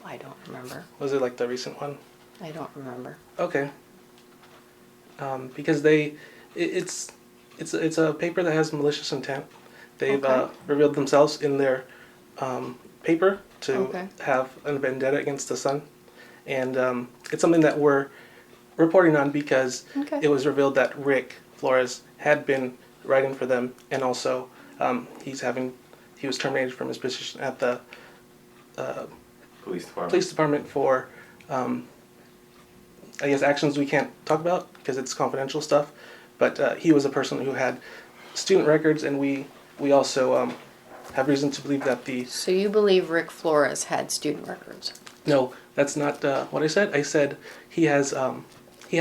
I don't remember. Was it like the recent one? I don't remember. Okay. Because it's a paper that has malicious intent. They've Okay. revealed themselves in their paper to Okay. have a vendetta against the Sun, and it's something that we're reporting on because Okay. it was revealed that Rick Flores had been writing for them, and also he was terminated from his position at the police department for I guess actions we can't talk about because it's confidential stuff. But he was a person who had student records, and we also have reason to believe that the... So you believe Rick Flores had student records? No, that's not what I said. I said he had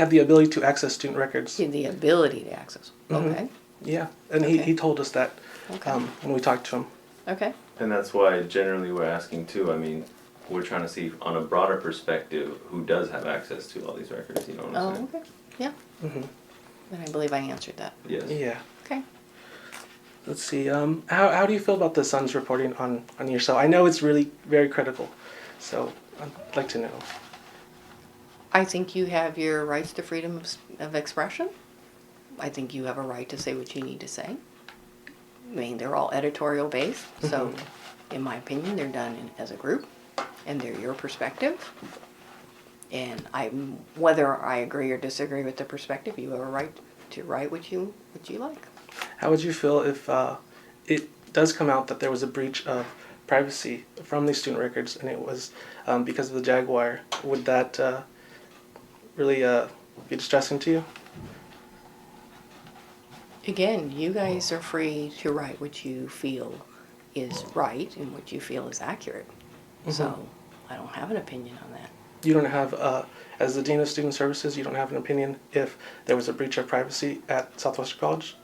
the ability to access student records. He had the ability to access. Mm-hmm. Okay. Yeah, and Okay. he told us that Okay. when we talked to him. Okay. And that's why generally we're asking too. I mean, we're trying to see on a broader perspective who does have access to all these records. You know what I'm Oh, saying? okay. Yeah. Mm-hmm. Then I believe I answered that. Yes. Yeah. Okay. Let's see. How do you feel about the Sun's reporting on yourself? I know it's really very critical, so I'd like to know. I think you have your rights to freedom of expression. I think you have a right to say what you need to say. I mean, they're all editorial based, so in my opinion, they're done as a group, and they're your perspective. And whether I agree or disagree with the perspective, you have a right to write what you like. How would you feel if it does come out that there was a breach of privacy from these student records, and it was because of the Jaguar? Would that really be distressing to you? Again, you guys are free to write what you feel is right and what you feel is accurate. So I don't have an opinion on that. You don't have, as the Dean of Student Services, you don't have an opinion if there was a breach of privacy at Southwestern College?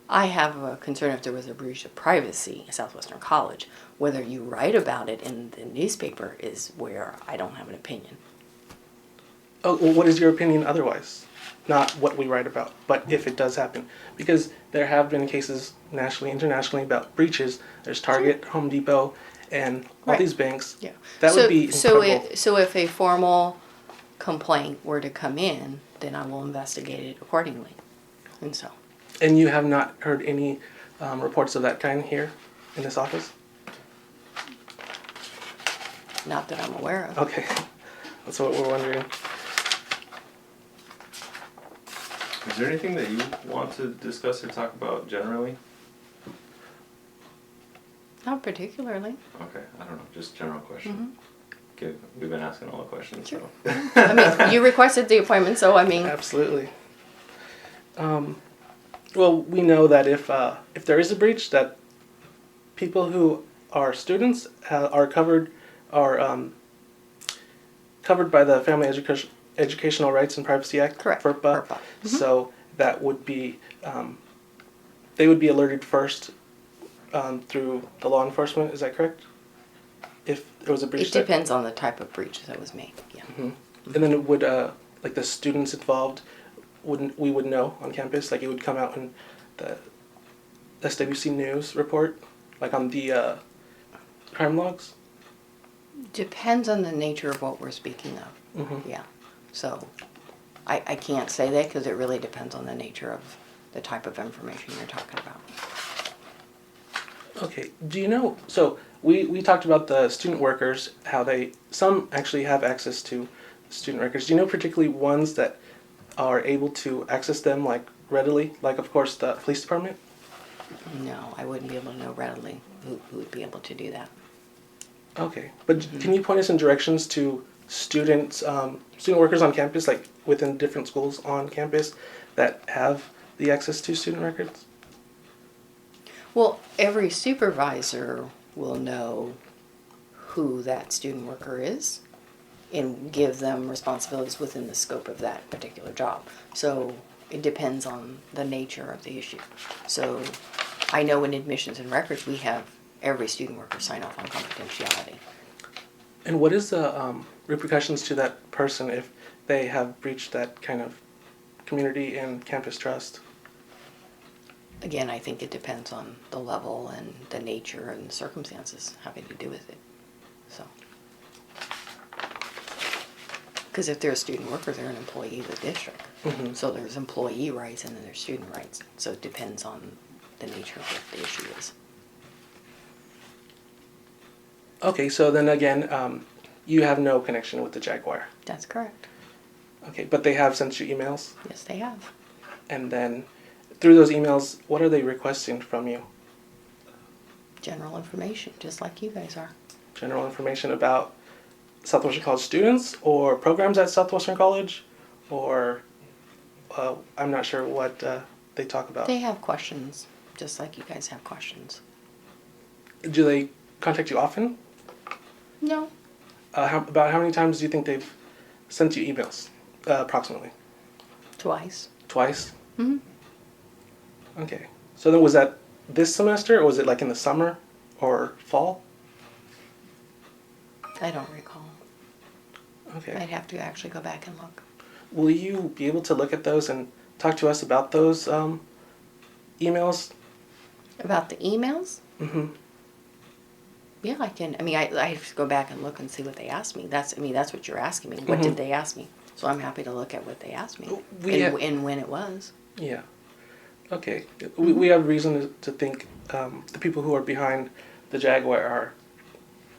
I have a concern if there was a breach of privacy at Southwestern College. Whether you write about it in the newspaper is where I don't have an opinion. Oh, well, what is your opinion otherwise? Not what we write about, but if it does happen. Because there have been cases nationally, internationally about breaches. There's Target, Home Depot, and all these banks. Yeah. That would be incredible. So if a formal complaint were to come in, then I will investigate it accordingly. And so. And you have not heard any reports of that kind here in this office? Not that I'm aware of. Okay. That's what we're wondering. Is there anything that you want to discuss or talk about generally? Not particularly. Okay, I don't know, just general question. Okay, we've been asking all the questions, Sure. so. I mean, you requested the appointment, so I mean. Absolutely. Well, we know that if there is a breach, that people who are students are covered by the Family Educational Rights and Privacy Act, Correct. FERPA. FERPA. So that would be they would be alerted first through the law enforcement. Is that correct? If there was a breach. It depends on the type of breach that was made. Yeah. And then it would like the students involved we would know on campus, like it would come out in the SWC News report, like on the crime logs? Depends on the nature of what we're speaking of. Yeah. So I can't say that because it really depends on the nature of the type of information you're talking about. Okay, do you know, so we talked about the student workers, how some actually have access to student records. Do you know particularly ones that are able to access them like readily, like of course the police department? No, I wouldn't be able to know readily who would be able to do that. Okay, but can you point us in directions to student workers on campus, like within different schools on campus that have the access to student records? Well, every supervisor will know who that student worker is and give them responsibilities within the scope of that particular job. So it depends on the nature of the issue. So I know in admissions and records we have every student worker sign off on confidentiality. And what is the repercussions to that person if they have breached that kind of community and campus trust? Again, I think it depends on the level and the nature and the circumstances having to do with it. So. Because if they're a student worker, they're an employee of the district. Mhm. So there's employee rights and then there's student rights. So it depends on the nature of what the issue is. Okay, so then again, you have no connection with the Jaguar. That's correct. Okay, but they have sent you emails, Yes, they have. and then through those emails, what are they requesting from you? General information, just like you guys are. General information about Southwestern College students or programs at Southwestern College, or I'm not sure what they talk about. They have questions, just like you guys have questions. Do they contact you often? No. About how many times do you think they've sent you emails, approximately? Twice. Twice? Hmm. Okay. So then was that this semester, or was it like in the summer or fall? I don't recall. Okay. I'd have to actually go back and look. Will you be able to look at those and talk to us about those emails? About the emails? Mm-hmm. Yeah, I can. I mean, I have to go back and look and see what they asked me. That's what you're asking me. What did they ask me? So I'm happy to look at what they asked me and when it was. Yeah. Okay. We have reason to think the people who are behind the Jaguar are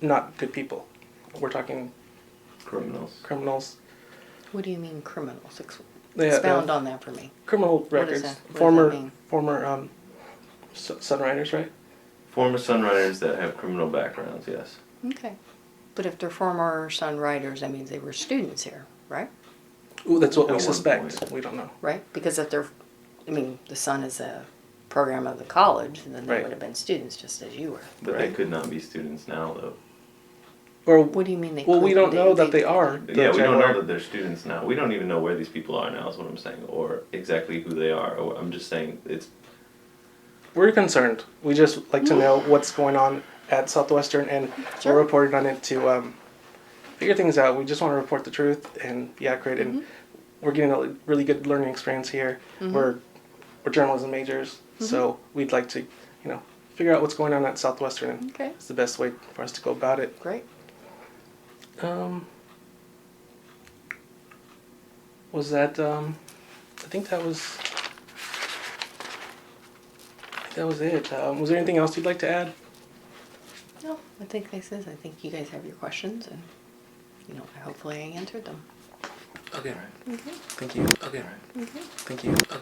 not good people. We're talking criminals. What do you mean criminals? They Expound on that for me. Criminal What records. is that? What does that mean? Former Sunriders, right? Former Sunriders that have criminal backgrounds, yes. Okay. But if they're former Sunriders, that means they were students here, right? Ooh, that's what At we one suspect. point. We don't know. Right? Because if they're, the Sun is a program of the college, then they Right. would have been students just as you were. But they Right. could not be students now, though. Or What do you mean they well, we couldn't? don't know that they are. the Yeah, we don't Jaguar. know that they're students now. We don't even know where these people are now, is what I'm saying, or exactly who they are. Or I'm just saying it's We're concerned. We just like to know what's going on at Southwestern, and Sure. we're reporting on it to figure things out. We just want to report the truth and be accurate. And we're getting a really good learning experience here. We're journalism majors, so we'd like to, figure out what's going on at Southwestern. And Okay. it's the best way for us to go about it. Great. Was that? I think that was. That was it. Was there anything else you'd like to add? No, I think this is. I think you guys have your questions, and hopefully I answered them. Okay. Okay. Thank you. Okay. Okay. Thank you. Okay.